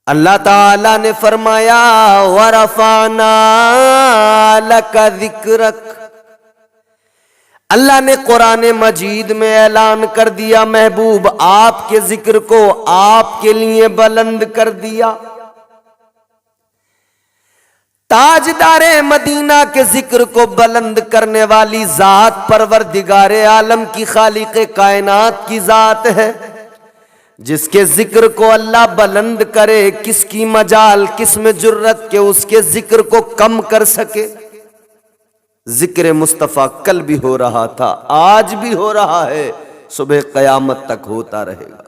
اللہ تعالی نے فرمایا وَرَفَعْنَا لَكَ ذِكْرَكَ، اللہ نے قرآن مجید میں اعلان کر دیا محبوب آپ کے ذکر کو آپ کے لیے بلند کر دیا۔ تاجدار مدینہ کے ذکر کو بلند کرنے والی ذات پروردگار عالم کی خالق کائنات کی ذات ہے، جس کے ذکر کو اللہ بلند کرے کس کی مجال، کس میں جرت کہ اس کے ذکر کو کم کر سکے۔ ذکر مصطفیٰ کل بھی ہو رہا تھا، آج بھی ہو رہا ہے، صبح قیامت تک ہوتا رہے گا۔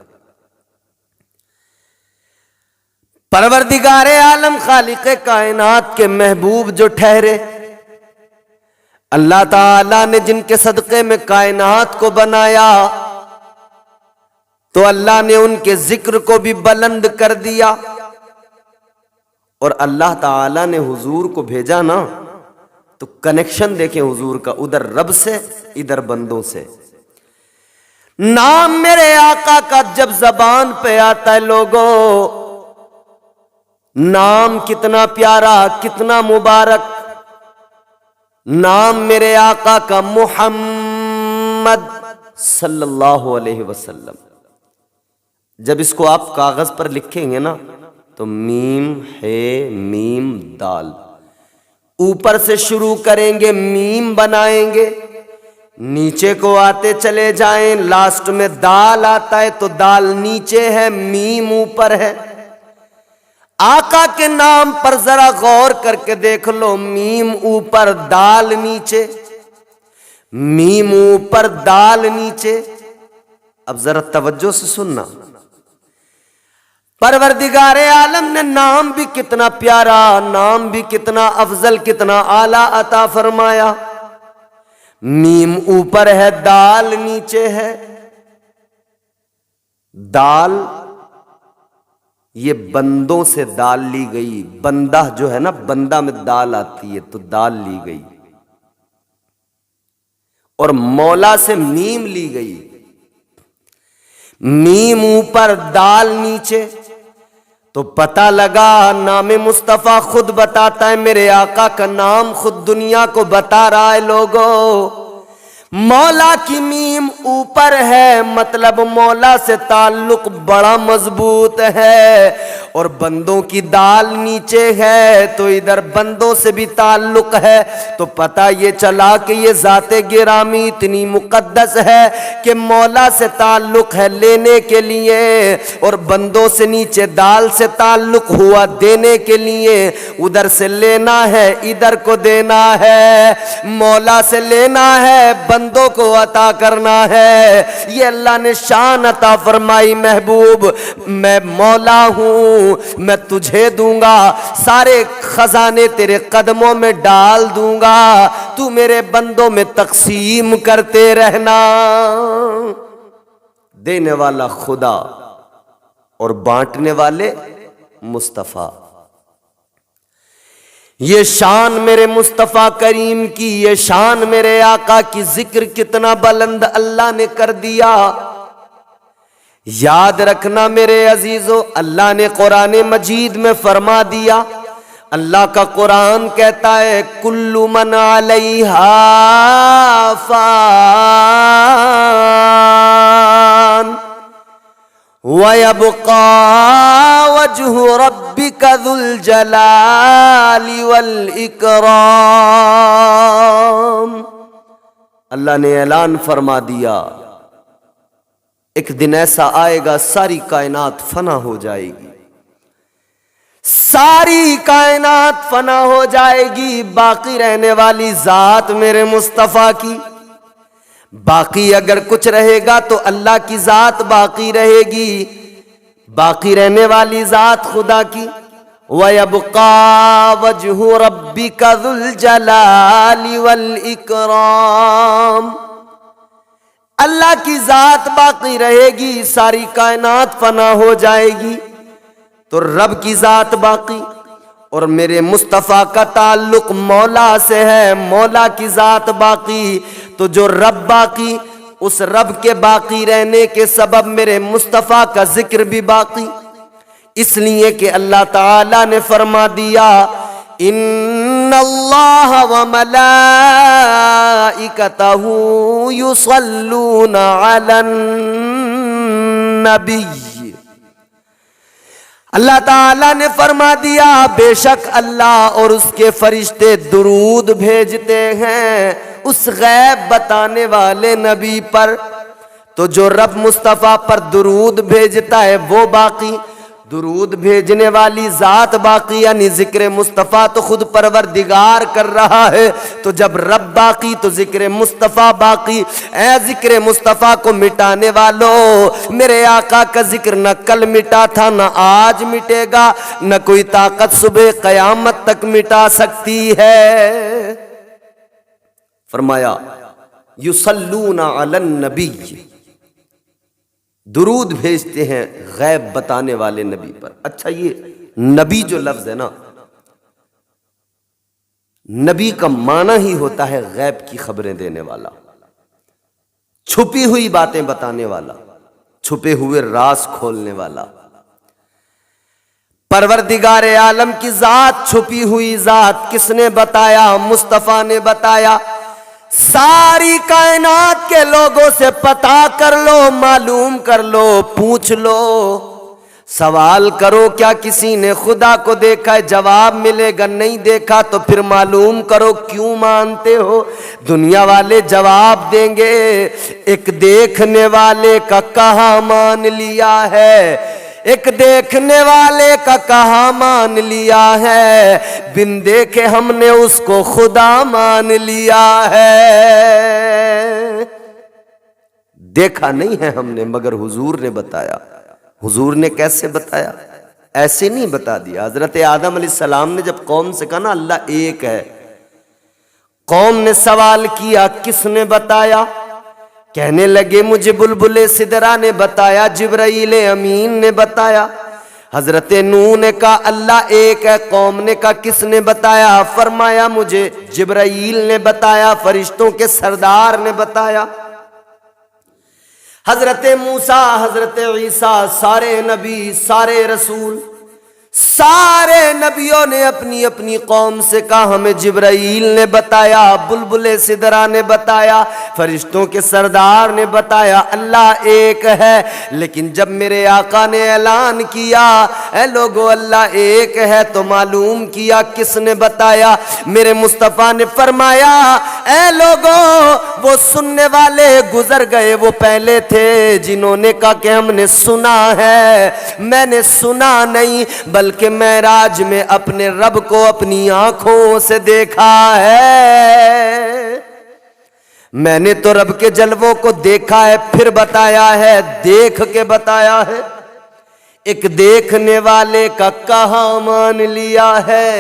پروردگار عالم خالق کائنات کے محبوب جو ٹھہرے، اللہ تعالی نے جن کے صدقے میں کائنات کو بنایا، تو اللہ نے ان کے ذکر کو بھی بلند کر دیا۔ اور اللہ تعالی نے حضور کو بھیجا نا، تو کنیکشن دیکھیں حضور کا، ادھر رب سے ادھر بندوں سے۔ نام میرے آقا کا جب زبان پہ آتا ہے لوگوں، نام کتنا پیارا، کتنا مبارک، نام میرے آقا کا محمد صلی اللہ علیہ وسلم۔ جب اس کو آپ کاغذ پر لکھیں گے نا تو میم ہے میم دال، اوپر سے شروع کریں گے، میم بنائیں گے، نیچے کو آتے چلے جائیں، لاسٹ میں دال آتا ہے تو دال نیچے ہے، میم اوپر ہے۔ آقا کے نام پر ذرا غور کر کے دیکھ لو، میم اوپر دال نیچے، میم اوپر دال نیچے۔ اب ذرا توجہ سے سننا، پروردگار عالم نے نام بھی کتنا پیارا، نام بھی کتنا افضل، کتنا اعلیٰ عطا فرمایا۔ میم اوپر ہے، دال نیچے ہے۔ دال یہ بندوں سے دال لی گئی، بندہ جو ہے نا، بندہ میں دال آتی ہے تو دال لی گئی، اور مولا سے میم لی گئی، میم اوپر دال نیچے۔ تو پتہ لگا نام مصطفیٰ خود بتاتا ہے، میرے آقا کا نام خود دنیا کو بتا رہا ہے لوگوں۔ مولا کی میم اوپر ہے، مطلب مولا سے تعلق بڑا مضبوط ہے، اور بندوں کی دال نیچے ہے تو ادھر بندوں سے بھی تعلق ہے۔ تو پتہ یہ چلا کہ یہ ذات گرامی اتنی مقدس ہے کہ مولا سے تعلق ہے لینے کے لیے، اور بندوں سے نیچے دال سے تعلق ہوا دینے کے لیے۔ ادھر سے لینا ہے، ادھر کو دینا ہے، مولا سے لینا ہے، بندوں کو عطا کرنا ہے۔ یہ اللہ نے شان عطا فرمائی محبوب، میں مولا ہوں، میں تجھے دوں گا، سارے خزانے تیرے قدموں میں ڈال دوں گا، تو میرے بندوں میں تقسیم کرتے رہنا۔ دینے والا خدا اور بانٹنے والے مصطفیٰ۔ یہ شان میرے مصطفیٰ کریم کی، یہ شان میرے آقا کی، ذکر کتنا بلند اللہ نے کر دیا۔ یاد رکھنا میرے عزیزو، اللہ نے قرآن مجید میں فرما دیا، اللہ کا قرآن کہتا ہے کل من علیہا فان وَيَبْقَى وَجْهُ رَبِّكَ ذُو الْجَلَالِ وَالْإِكْرَامِ۔ اللہ نے اعلان فرما دیا ایک دن ایسا آئے گا ساری کائنات فنا ہو جائے گی، ساری کائنات فنا ہو جائے گی، باقی رہنے والی ذات میرے مصطفیٰ کی۔ باقی اگر کچھ رہے گا تو اللہ کی ذات باقی رہے گی، باقی رہنے والی ذات خدا کی۔ وَيَبْقَى وَجْهُ رَبِّكَ ذُو الْجَلَالِ وَالْإِكْرَامِ۔ اللہ کی ذات باقی رہے گی، ساری کائنات فنا ہو جائے گی، تو رب کی ذات باقی، اور میرے مصطفیٰ کا تعلق مولا سے ہے، مولا کی ذات باقی، تو جو رب باقی، اس رب کے باقی رہنے کے سبب میرے مصطفیٰ کا ذکر بھی باقی۔ اس لیے کہ اللہ تعالی نے فرما دیا ان اللہ وملائکتہ یصلون علی النبی، اللہ تعالیٰ نے فرما دیا بے شک اللہ اور اس کے فرشتے درود بھیجتے ہیں اس غیب بتانے والے نبی پر۔ تو جو رب مصطفیٰ پر درود بھیجتا ہے وہ باقی، درود بھیجنے والی ذات باقی، یعنی ذکر مصطفیٰ تو خود پروردگار کر رہا ہے، تو جب رب باقی تو ذکر مصطفیٰ باقی۔ اے ذکر مصطفیٰ کو مٹانے والوں، میرے آقا کا ذکر نہ کل مٹا تھا نہ آج مٹے گا، نہ کوئی طاقت صبح قیامت تک مٹا سکتی ہے۔ فرمایا یصلون علی النبی، درود بھیجتے ہیں غیب بتانے والے نبی پر۔ اچھا یہ نبی جو لفظ ہے نا، نبی کا معنی ہی ہوتا ہے غیب کی خبریں دینے والا، چھپی ہوئی باتیں بتانے والا، چھپے ہوئے راز کھولنے والا۔ پروردگار عالم کی ذات، چھپی ہوئی ذات کس نے بتایا؟ مصطفیٰ نے بتایا۔ ساری کائنات کے لوگوں سے پتہ کر لو، معلوم کر لو، پوچھ لو، سوال کرو کیا کسی نے خدا کو دیکھا ہے؟ جواب ملے گا نہیں دیکھا تو پھر معلوم کرو کیوں مانتے ہو؟ دنیا والے جواب دیں گے ایک دیکھنے والے کا کہاں مان لیا ہے، ایک دیکھنے والے کا کہاں مان لیا ہے، بن دیکھے ہم نے اس کو خدا مان لیا ہے۔ دیکھا نہیں ہے ہم نے مگر حضور نے بتایا۔ حضور نے کیسے بتایا؟ ایسے نہیں بتا دیا۔ حضرت آدم علیہ السلام نے جب قوم سے کہا نا اللہ ایک ہے، قوم نے سوال کیا کس نے بتایا؟ کہنے لگے مجھے بلبل سدرا نے بتایا، جبرائیل امین نے بتایا۔ حضرت نوح نے کہا اللہ ایک ہے، قوم نے کہا کس نے بتایا؟ فرمایا مجھے جبرائیل نے بتایا، فرشتوں کے سردار نے بتایا۔ حضرت موسیٰ، حضرت عیسیٰ، سارے نبی، سارے رسول، سارے نبیوں نے اپنی اپنی قوم سے کہا ہمیں جبرائیل نے بتایا، بلبل سدرا نے بتایا، فرشتوں کے سردار نے بتایا اللہ ایک ہے۔ لیکن جب میرے آقا نے اعلان کیا اے لوگو اللہ ایک ہے تو معلوم کیا کس نے بتایا؟ میرے مصطفیٰ نے فرمایا اے لوگو وہ سننے والے گزر گئے، وہ پہلے تھے جنہوں نے کہا کہ ہم نے سنا ہے، میں نے سنا نہیں بلکہ معراج میں اپنے رب کو اپنی آنکھوں سے دیکھا ہے۔ میں نے تو رب کے جلووں کو دیکھا ہے پھر بتایا ہے، دیکھ کے بتایا ہے۔ ایک دیکھنے والے کا کہاں مان لیا ہے،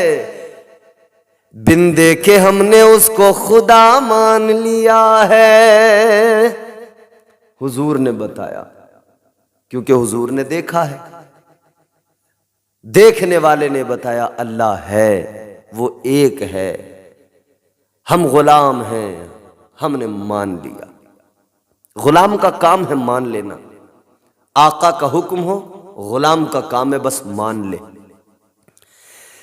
بن دیکھے ہم نے اس کو خدا مان لیا ہے۔ حضور نے بتایا کیونکہ حضور نے دیکھا ہے، دیکھنے والے نے بتایا اللہ ہے، وہ ایک ہے، ہم غلام ہیں، ہم نے مان لیا۔ غلام کا کام ہے مان لینا، آقا کا حکم ہو، غلام کا کام ہے بس مان لے،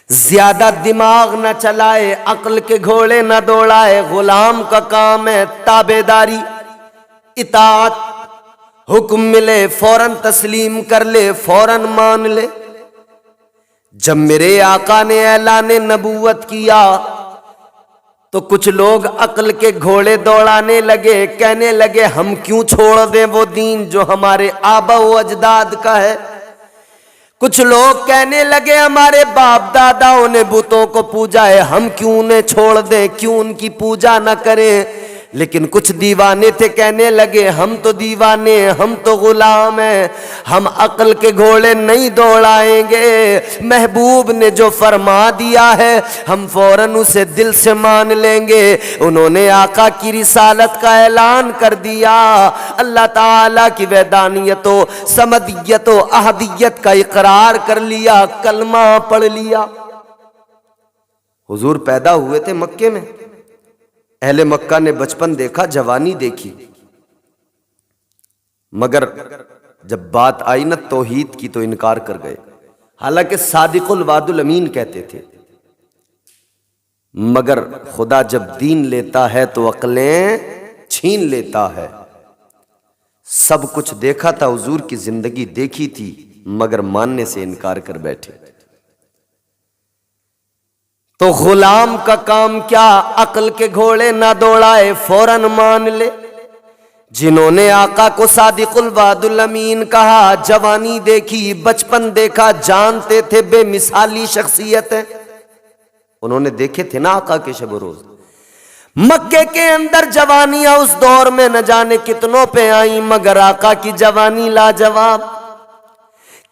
زیادہ دماغ نہ چلائے، عقل کے گھوڑے نہ دوڑائے۔ غلام کا کام ہے تابعداری، اطاعت، حکم ملے فوراً تسلیم کر لے، فوراً مان لے۔ جب میرے آقا نے اعلان نبوت کیا تو کچھ لوگ عقل کے گھوڑے دوڑانے لگے، کہنے لگے ہم کیوں چھوڑ دیں وہ دین جو ہمارے آبا و اجداد کا ہے۔ کچھ لوگ کہنے لگے ہمارے باپ داداؤں نے بتوں کو پوجا ہے، ہم کیوں انہیں چھوڑ دیں، کیوں ان کی پوجا نہ کریں۔ لیکن کچھ دیوانے تھے، کہنے لگے ہم تو دیوانے ہیں، ہم تو غلام ہیں، ہم عقل کے گھوڑے نہیں دوڑائیں گے، محبوب نے جو فرما دیا ہے ہم فوراً اسے دل سے مان لیں گے۔ انہوں نے آقا کی رسالت کا اعلان کر دیا، اللہ تعالیٰ کی وحدانیت و صمدیت و احدیت کا اقرار کر لیا، کلمہ پڑھ لیا۔ حضور پیدا ہوئے تھے مکے میں، اہل مکہ نے بچپن دیکھا، جوانی دیکھی، مگر جب بات آئی نا توحید کی تو انکار کر گئے۔ حالانکہ صادق الوعد الامین کہتے تھے، مگر خدا جب دین لیتا ہے تو عقلیں چھین لیتا ہے۔ سب کچھ دیکھا تھا، حضور کی زندگی دیکھی تھی، مگر ماننے سے انکار کر بیٹھے۔ تو غلام کا کام کیا، عقل کے گھوڑے نہ دوڑائے فوراً مان لے۔ جنہوں نے آقا کو صادق الوعد الامین کہا، جوانی دیکھی، بچپن دیکھا، جانتے تھے بے مثالی شخصیت ہے، انہوں نے دیکھے تھے نا آقا کے شب و روز۔ مکے کے اندر جوانیاں اس دور میں نہ جانے کتنوں پہ آئیں، مگر آقا کی جوانی لاجواب۔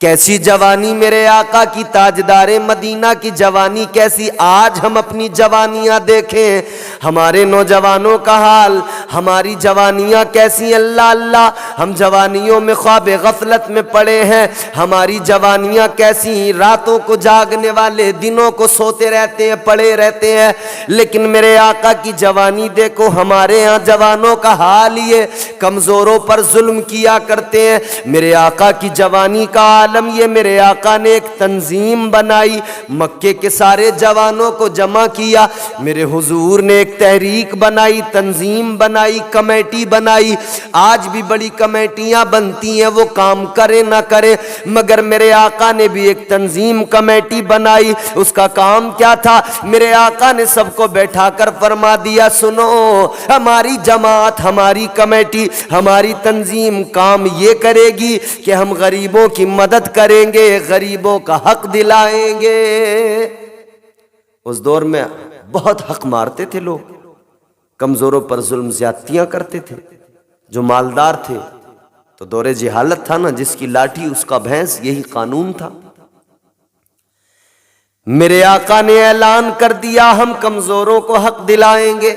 کیسی جوانی میرے آقا کی، تاجدار مدینہ کی جوانی کیسی۔ آج ہم اپنی جوانیاں دیکھیں، ہمارے نوجوانوں کا حال، ہماری جوانیاں کیسی، اللہ اللہ، ہم جوانیوں میں خواب غفلت میں پڑے ہیں۔ ہماری جوانیاں کیسی، راتوں کو جاگنے والے، دنوں کو سوتے رہتے ہیں، پڑے رہتے ہیں۔ لیکن میرے آقا کی جوانی دیکھو، ہمارے ہاں جوانوں کا حال یہ، کمزوروں پر ظلم کیا کرتے ہیں۔ میرے آقا کی جوانی کا عالم یہ، میرے آقا نے ایک تنظیم بنائی، مکے کے سارے جوانوں کو جمع کیا، میرے حضور نے ایک تحریک بنائی، تنظیم بنائی، کمیٹی بنائی۔ آج بھی بڑی کمیٹیاں بنتی ہیں، وہ کام کرے نہ کرے، مگر میرے آقا نے بھی ایک تنظیم کمیٹی بنائی۔ اس کا کام کیا تھا، میرے آقا نے سب کو بیٹھا کر فرما دیا، سنو، ہماری جماعت، ہماری کمیٹی، ہماری تنظیم کام یہ کرے گی کہ ہم غریبوں کی مدد کریں گے، غریبوں کا حق دلائیں گے۔ اس دور میں بہت حق مارتے تھے لوگ، کمزوروں پر ظلم زیادتیاں کرتے تھے۔ جو مالدار تھے تو دور جہالت تھا نا، جس کی لاٹھی اس کا بھینس، یہی قانون تھا۔ میرے آقا نے اعلان کر دیا، ہم کمزوروں کو حق دلائیں گے،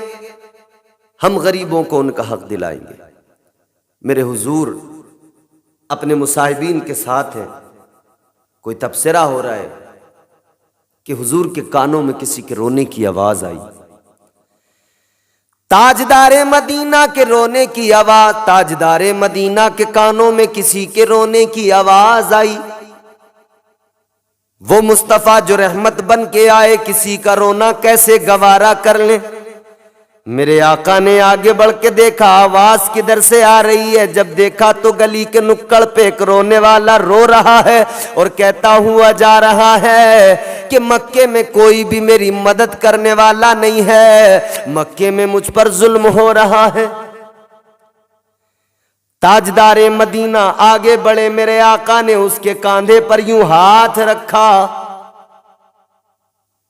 ہم غریبوں کو ان کا حق دلائیں گے۔ میرے حضور اپنے مصاحبین کے ساتھ ہیں، کوئی تبصرہ ہو رہا ہے کہ حضور کے کانوں میں کسی کے رونے کی آواز آئی، تاجدار مدینہ کے رونے کی آواز، تاجدار مدینہ کے کانوں میں کسی کے رونے کی آواز آئی۔ وہ مصطفیٰ جو رحمت بن کے آئے، کسی کا رونا کیسے گوارا کر لیں۔ میرے آقا نے آگے بڑھ کے دیکھا، آواز کدھر سے آ رہی ہے۔ جب دیکھا تو گلی کے نکڑ پہ ایک رونے والا رو رہا ہے اور کہتا ہوا جا رہا ہے کہ مکے میں کوئی بھی میری مدد کرنے والا نہیں ہے، مکے میں مجھ پر ظلم ہو رہا ہے۔ تاجدار مدینہ آگے بڑھے، میرے آقا نے اس کے کاندھے پر یوں ہاتھ رکھا،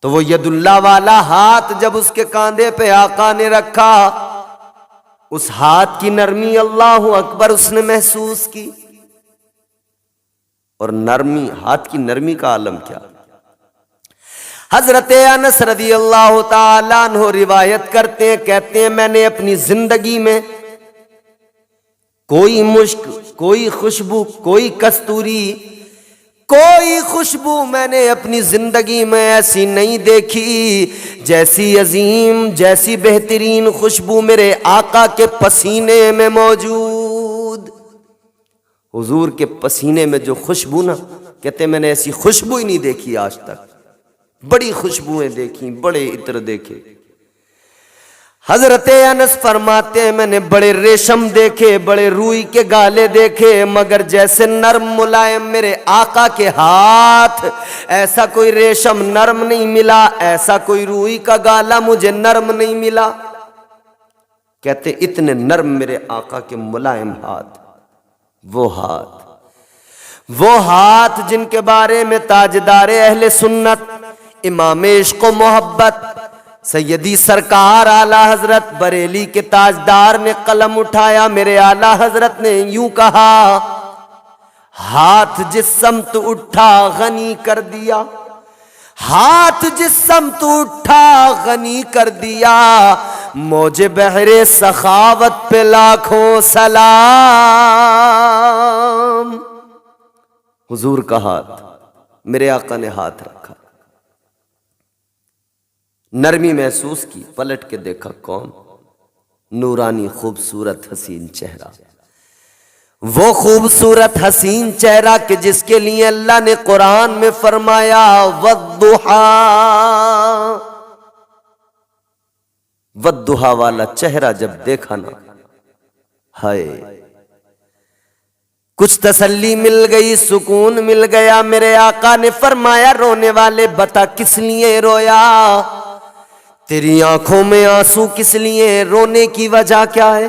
تو وہ ید اللہ والا ہاتھ جب اس کے کاندھے پہ آقا نے رکھا، اس ہاتھ کی نرمی، اللہ اکبر، اس نے محسوس کی۔ اور نرمی، ہاتھ کی نرمی کا عالم کیا۔ حضرت انس رضی اللہ تعالیٰ عنہ روایت کرتے ہیں، کہتے ہیں میں نے اپنی زندگی میں کوئی مشک، کوئی خوشبو، کوئی کستوری، کوئی خوشبو میں نے اپنی زندگی میں ایسی نہیں دیکھی جیسی عظیم، جیسی بہترین خوشبو میرے آقا کے پسینے میں موجود۔ حضور کے پسینے میں جو خوشبو نا، کہتے میں نے ایسی خوشبو ہی نہیں دیکھی آج تک، بڑی خوشبوئیں دیکھی، بڑے عطر دیکھے۔ حضرت انس فرماتے ہیں میں نے بڑے ریشم دیکھے، بڑے روئی کے گالے دیکھے، مگر جیسے نرم ملائم میرے آقا کے ہاتھ، ایسا کوئی ریشم نرم نہیں ملا، ایسا کوئی روئی کا گالا مجھے نرم نہیں ملا۔ کہتے اتنے نرم میرے آقا کے ملائم ہاتھ، وہ ہاتھ جن کے بارے میں تاجدار اہل سنت، امام عشق و محبت، سیدی سرکار اعلی حضرت بریلی کے تاجدار نے قلم اٹھایا، میرے اعلی حضرت نے یوں کہا، ہاتھ جس سمت اٹھا غنی کر دیا، ہاتھ جس سمت اٹھا غنی کر دیا، موج بحر سخاوت پہ لاکھوں سلام۔ حضور کا ہاتھ، میرے آقا نے ہاتھ رکھا، نرمی محسوس کی، پلٹ کے دیکھا کون، نورانی خوبصورت حسین چہرہ۔ وہ خوبصورت حسین چہرہ کہ جس کے لیے اللہ نے قرآن میں فرمایا والضحیٰ، والضحیٰ والا چہرہ جب دیکھا نا، ہائے کچھ تسلی مل گئی، سکون مل گیا۔ میرے آقا نے فرمایا رونے والے بتا کس لیے رویا، تیری آنکھوں میں آنسو کس لیے، رونے کی وجہ کیا ہے؟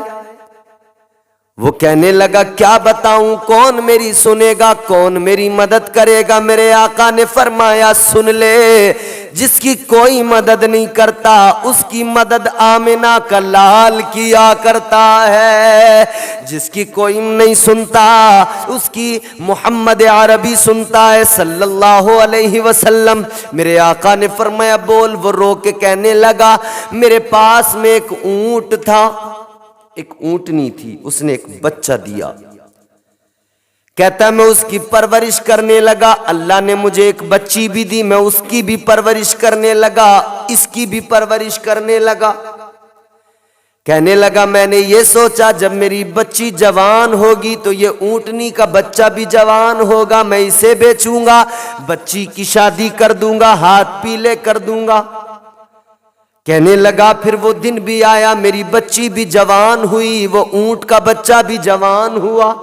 وہ کہنے لگا کیا بتاؤں، کون میری سنے گا، کون میری مدد کرے گا؟ میرے آقا نے فرمایا سن لے، جس کی کوئی مدد نہیں کرتا اس کی مدد آمنہ کا لال کیا کرتا ہے، جس کی کوئی نہیں سنتا اس کی محمد عربی سنتا ہے صلی اللہ علیہ وسلم۔ میرے آقا نے فرمایا بول۔ وہ رو کے کہنے لگا میرے پاس میں ایک اونٹ تھا، ایک اونٹنی تھی، اس نے ایک بچہ دیا، کہتا میں اس کی پرورش کرنے لگا، اللہ نے مجھے ایک بچی بھی دی، میں اس کی بھی پرورش کرنے لگا، اس کی بھی پرورش کرنے لگا۔ کہنے لگا میں نے یہ سوچا جب میری بچی جوان ہوگی تو یہ اونٹنی کا بچہ بھی جوان ہوگا، میں اسے بیچوں گا، بچی کی شادی کر دوں گا، ہاتھ پیلے کر دوں گا۔ کہنے لگا پھر وہ دن بھی آیا، میری بچی بھی جوان ہوئی، وہ اونٹ کا بچہ بھی جوان ہوا۔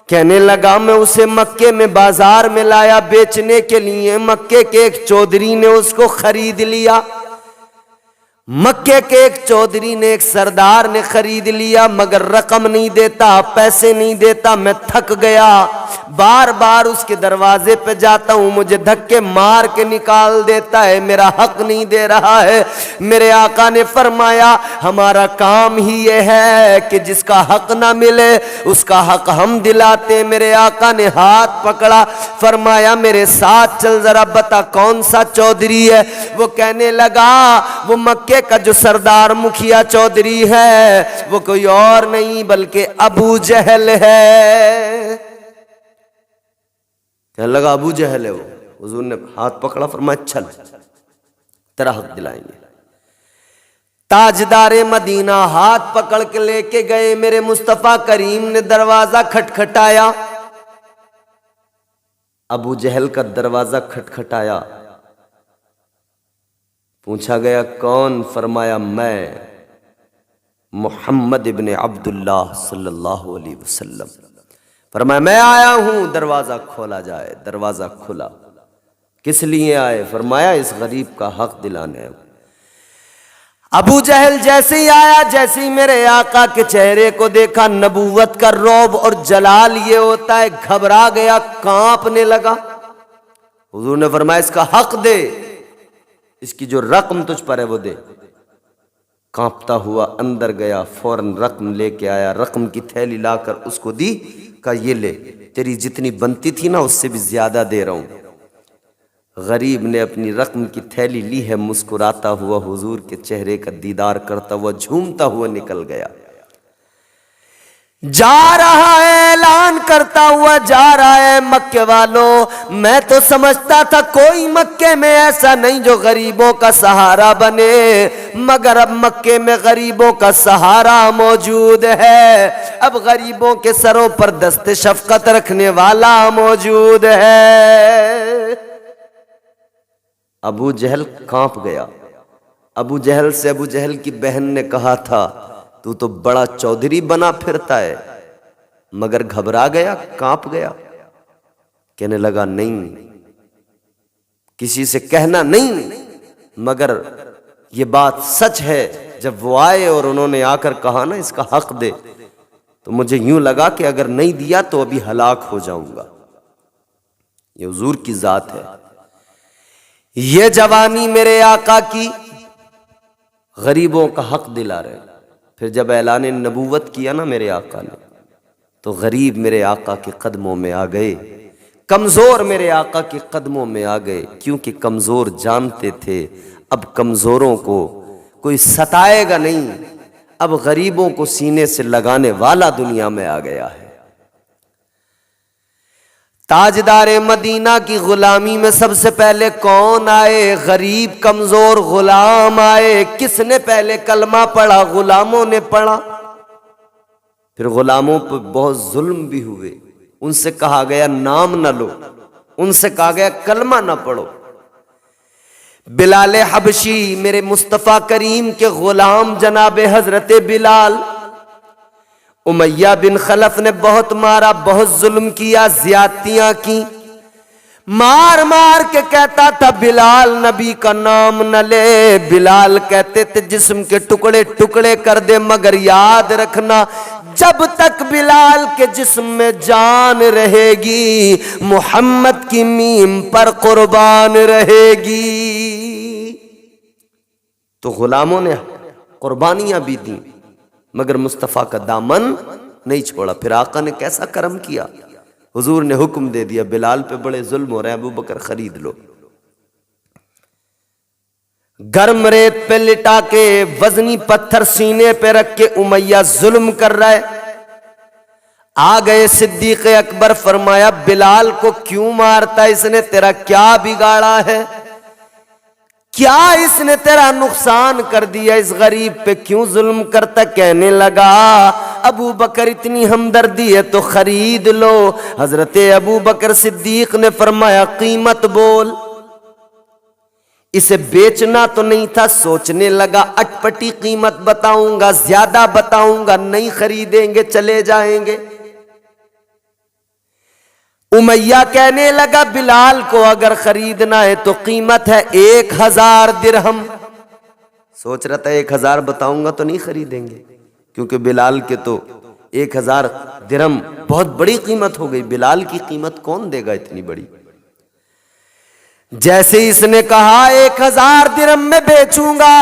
کہنے لگا میں اسے مکے میں بازار میں لایا بیچنے کے لیے، مکے کے ایک چودھری نے اس کو خرید لیا، مکے کے ایک چودھری نے، ایک سردار نے خرید لیا، مگر رقم نہیں دیتا، پیسے نہیں دیتا۔ میں تھک گیا، بار بار اس کے دروازے پہ جاتا ہوں، مجھے دھکے مار کے نکال دیتا ہے، میرا حق نہیں دے رہا ہے۔ میرے آقا نے فرمایا ہمارا کام ہی یہ ہے کہ جس کا حق نہ ملے اس کا حق ہم دلاتے۔ میرے آقا نے ہاتھ پکڑا، فرمایا میرے ساتھ چل، ذرا بتا کون سا چودھری ہے؟ وہ کہنے لگا وہ مکے کا جو سردار مکھیا چودھری ہے وہ کوئی اور نہیں بلکہ ابو جہل ہے۔ کہنے لگا ابو جہل ہے وہ۔ حضور نے ہاتھ پکڑا، فرمایا چل تیرا حق دلائیں گے۔ تاجدار مدینہ ہاتھ پکڑ کے لے کے گئے، میرے مصطفیٰ کریم نے دروازہ کھٹکھٹایا، ابو جہل کا دروازہ کھٹکھٹایا، پوچھا گیا کون؟ فرمایا میں محمد ابن عبداللہ صلی اللہ علیہ وسلم۔ فرمایا میں آیا ہوں، دروازہ کھولا جائے۔ دروازہ کھلا۔ کس لیے آئے؟ فرمایا اس غریب کا حق دلانے۔ ابو جہل جیسے ہی آیا، جیسے ہی میرے آقا کے چہرے کو دیکھا، نبوت کا رعب اور جلال یہ ہوتا ہے، گھبرا گیا، کانپنے لگا۔ حضور نے فرمایا اس کا حق دے، اس کی جو رقم تجھ پر ہے وہ دے۔ کانپتا ہوا اندر گیا، فوراً رقم لے کے آیا، رقم کی تھیلی لا کر اس کو دی، کہا یہ لے، تیری جتنی بنتی تھی نا اس سے بھی زیادہ دے رہا ہوں۔ غریب نے اپنی رقم کی تھیلی لی ہے، مسکراتا ہوا حضور کے چہرے کا دیدار کرتا ہوا جھومتا ہوا نکل گیا، جا رہا ہے، اعلان کرتا ہوا جا رہا ہے مکے والوں میں تو سمجھتا تھا کوئی مکے میں ایسا نہیں جو غریبوں کا سہارا بنے، مگر اب مکے میں غریبوں کا سہارا موجود ہے، اب غریبوں کے سروں پر دست شفقت رکھنے والا موجود ہے۔ ابو جہل کانپ گیا۔ ابو جہل سے ابو جہل کی بہن نے کہا تھا تو بڑا چودھری بنا پھرتا ہے، مگر گھبرا گیا، کانپ گیا۔ کہنے لگا نہیں، کسی سے کہنا نہیں، مگر یہ بات سچ ہے، جب وہ آئے اور انہوں نے آ کر کہا نا اس کا حق دے، تو مجھے یوں لگا کہ اگر نہیں دیا تو ابھی ہلاک ہو جاؤں گا۔ یہ حضور کی ذات ہے۔ یہ جوانی میرے آقا کی، غریبوں کا حق دلا رہے۔ پھر جب اعلان نبوت کیا نا میرے آقا نے، تو غریب میرے آقا کے قدموں میں آ گئے، کمزور میرے آقا کے قدموں میں آ گئے، کیونکہ کمزور جانتے تھے اب کمزوروں کو کوئی ستائے گا نہیں، اب غریبوں کو سینے سے لگانے والا دنیا میں آ گیا ہے۔ تاجدار مدینہ کی غلامی میں سب سے پہلے کون آئے؟ غریب کمزور غلام آئے۔ کس نے پہلے کلمہ پڑھا؟ غلاموں نے پڑھا۔ پھر غلاموں پہ بہت ظلم بھی ہوئے، ان سے کہا گیا نام نہ لو، ان سے کہا گیا کلمہ نہ پڑھو۔ بلال حبشی میرے مصطفیٰ کریم کے غلام جناب حضرت بلال، امیہ بن خلف نے بہت مارا، بہت ظلم کیا، زیادتیاں کی، مار مار کے کہتا تھا بلال نبی کا نام نہ لے۔ بلال کہتے تھے جسم کے ٹکڑے ٹکڑے کر دے، مگر یاد رکھنا جب تک بلال کے جسم میں جان رہے گی محمد کی میم پر قربان رہے گی۔ تو غلاموں نے قربانیاں بھی دیں مگر مصطفیٰ کا دامن نہیں چھوڑا۔ پھر آقا نے کیسا کرم کیا، حضور نے حکم دے دیا بلال پہ بڑے ظلم ہو رہے ہیں، ابو بکر خرید لو۔ گرم ریت پہ لٹا کے وزنی پتھر سینے پہ رکھ کے امیہ ظلم کر رہا ہے۔ آ گئے صدیق اکبر، فرمایا بلال کو کیوں مارتا، اس نے تیرا کیا بگاڑا ہے، کیا اس نے تیرا نقصان کر دیا، اس غریب پہ کیوں ظلم کرتا۔ کہنے لگا ابو بکر اتنی ہمدردی ہے تو خرید لو۔ حضرت ابو بکر صدیق نے فرمایا قیمت بول۔ اسے بیچنا تو نہیں تھا، سوچنے لگا اٹپٹی قیمت بتاؤں گا، زیادہ بتاؤں گا، نہیں خریدیں گے، چلے جائیں گے۔ امیہ کہنے لگا بلال کو اگر خریدنا ہے تو قیمت ہے 1000 درہم۔ سوچ رہا تھا 1000 بتاؤں گا تو نہیں خریدیں گے، کیونکہ بلال کے تو 1000 درہم بہت بڑی قیمت ہو گئی، بلال کی قیمت کون دے گا اتنی بڑی۔ جیسے اس نے کہا 1000 درہم میں بیچوں گا،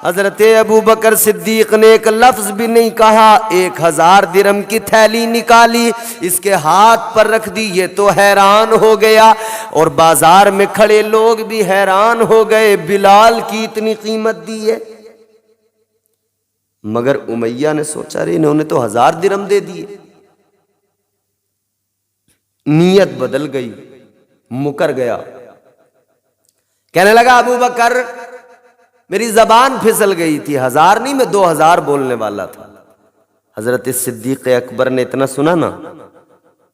حضرت ابو بکر صدیق نے ایک لفظ بھی نہیں کہا، 1000 درہم کی تھیلی نکالی، اس کے ہاتھ پر رکھ دی، یہ تو حیران ہو گیا، اور بازار میں کھڑے لوگ بھی حیران ہو گئے، بلال کی اتنی قیمت دی ہے۔ مگر امیہ نے سوچا رہے انہوں نے تو 1000 درہم دے دیے، نیت بدل گئی، مکر گیا، کہنے لگا ابو بکر میری زبان پھسل گئی تھی، 1000 نہیں میں 2000 بولنے والا تھا۔ حضرت صدیق اکبر نے اتنا سنا نا،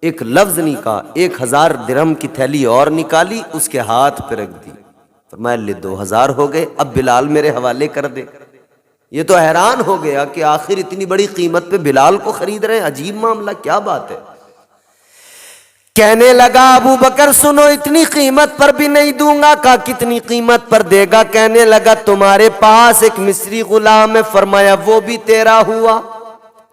ایک لفظ نہیں کہا، 1000 درہم کی تھیلی اور نکالی، اس کے ہاتھ پہ رکھ دی، فرمایا لے 2000 ہو گئے، اب بلال میرے حوالے کر دے۔ یہ تو حیران ہو گیا کہ آخر اتنی بڑی قیمت پہ بلال کو خرید رہے ہیں، عجیب معاملہ، کیا بات ہے۔ کہنے لگا ابو بکر سنو اتنی قیمت پر بھی نہیں دوں گا۔ کہا کتنی قیمت پر دے گا؟ کہنے لگا تمہارے پاس ایک مصری غلام ہے، فرمایا وہ بھی تیرا ہوا،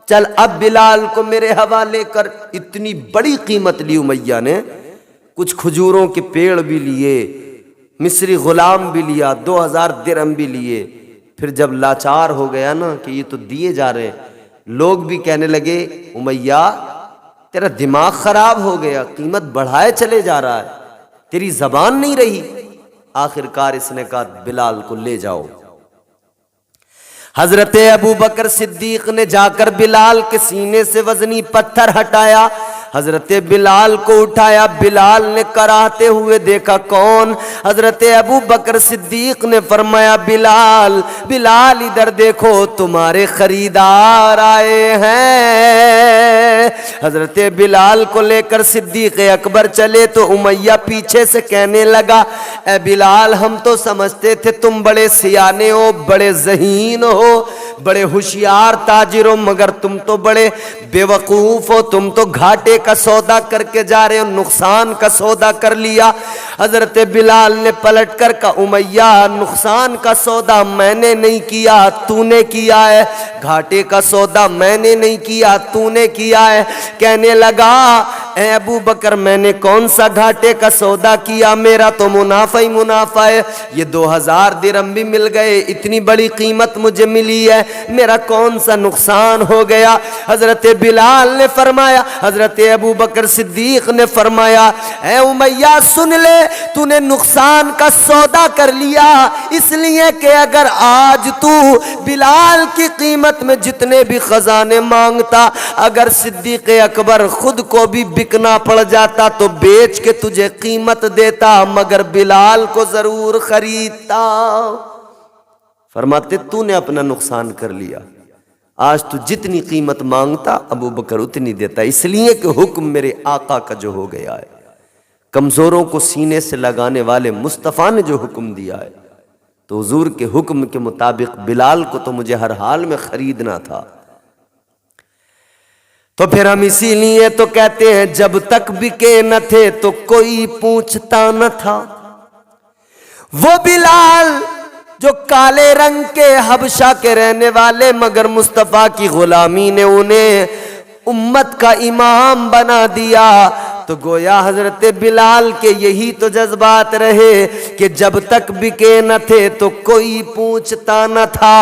چل اب بلال کو میرے حوالے کر۔ اتنی بڑی قیمت لی امیہ نے، کچھ کھجوروں کے پیڑ بھی لیے، مصری غلام بھی لیا، 2000 درہم بھی لیے۔ پھر جب لاچار ہو گیا نا کہ یہ تو دیے جا رہے، لوگ بھی کہنے لگے امیہ تیرا دماغ خراب ہو گیا، قیمت بڑھائے چلے جا رہا ہے، تیری زبان نہیں رہی۔ آخر کار اس نے کہا بلال کو لے جاؤ۔ حضرت ابو بکر صدیق نے جا کر بلال کے سینے سے وزنی پتھر ہٹایا، حضرت بلال کو اٹھایا، بلال نے کراہتے ہوئے دیکھا کون؟ حضرت ابو بکر صدیق نے فرمایا بلال، بلال ادھر دیکھو تمہارے خریدار آئے ہیں۔ حضرت بلال کو لے کر صدیق اکبر چلے تو امیہ پیچھے سے کہنے لگا اے بلال ہم تو سمجھتے تھے تم بڑے سیانے ہو، بڑے ذہین ہو، بڑے ہوشیار تاجر ہو، مگر تم تو بڑے بے وقوف ہو، تم تو گھاٹے کا سودا کر کے جا رہے ہو، نقصان کا سودا کر لیا۔ حضرت بلال نے پلٹ کر کہا امیہ نقصان کا سودا میں نے نہیں کیا، تو نے کیا ہے، گھاٹے کا سودا میں نے نہیں کیا، تو نے کیا ہے۔ کہنے لگا اے ابو بکر میں نے کون سا گھاٹے کا سودا کیا، میرا تو منافع ہی منافع ہے، یہ 2000 درہم بھی مل گئے، اتنی بڑی قیمت مجھے ملی ہے، میرا کون سا نقصان ہو گیا۔ حضرت بلال نے فرمایا، حضرت ابو بکر صدیق نے فرمایا اے امیہ سن لے، تو نے نقصان کا سودا کر لیا، اس لیے کہ اگر آج تو بلال کی قیمت میں جتنے بھی خزانے مانگتا، اگر صدیق اکبر خود کو بھی بکنا پڑ جاتا تو بیچ کے تجھے قیمت دیتا، مگر بلال کو ضرور خریدتا۔ فرماتے تو نے اپنا نقصان کر لیا، آج تو جتنی قیمت مانگتا ابو بکر اتنی دیتا، اس لیے کہ حکم میرے آقا کا جو ہو گیا ہے، کمزوروں کو سینے سے لگانے والے مصطفیٰ نے جو حکم دیا ہے، تو حضور کے حکم کے مطابق بلال کو تو مجھے ہر حال میں خریدنا تھا۔ تو پھر ہم اسی لیے تو کہتے ہیں جب تک بکے نہ تھے تو کوئی پوچھتا نہ تھا۔ وہ بلال جو کالے رنگ کے حبشہ کے رہنے والے مگر مصطفیٰ کی غلامی نے انہیں امت کا امام بنا دیا، تو گویا حضرت بلال کے یہی تو جذبات رہے کہ جب تک بکے نہ تھے تو کوئی پوچھتا نہ تھا،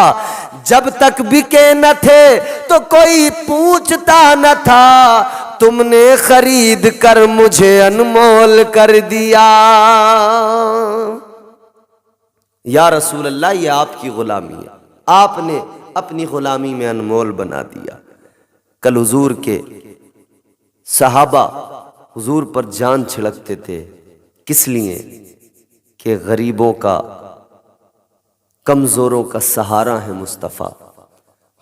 جب تک بکے نہ تھے تو کوئی پوچھتا نہ تھا، تم نے خرید کر مجھے انمول کر دیا۔ یا رسول اللہ یہ آپ کی غلامی ہے، آپ نے اپنی غلامی میں انمول بنا دیا۔ کل حضور کے صحابہ حضور پر جان چھڑکتے تھے، کس لیے کہ غریبوں کا، کمزوروں کا سہارا ہے مصطفیٰ۔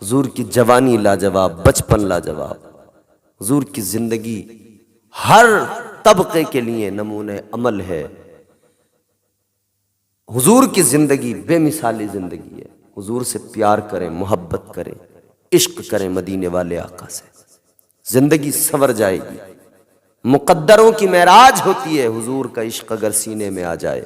حضور کی جوانی لاجواب، بچپن لاجواب، حضور کی زندگی ہر طبقے کے لیے نمونہ عمل ہے۔ حضور کی زندگی بے مثالی زندگی ہے۔ حضور سے پیار کریں، محبت کریں، عشق کریں مدینے والے آقا سے، زندگی سنور جائے گی۔ مقدروں کی معراج ہوتی ہے حضور کا عشق اگر سینے میں آ جائے۔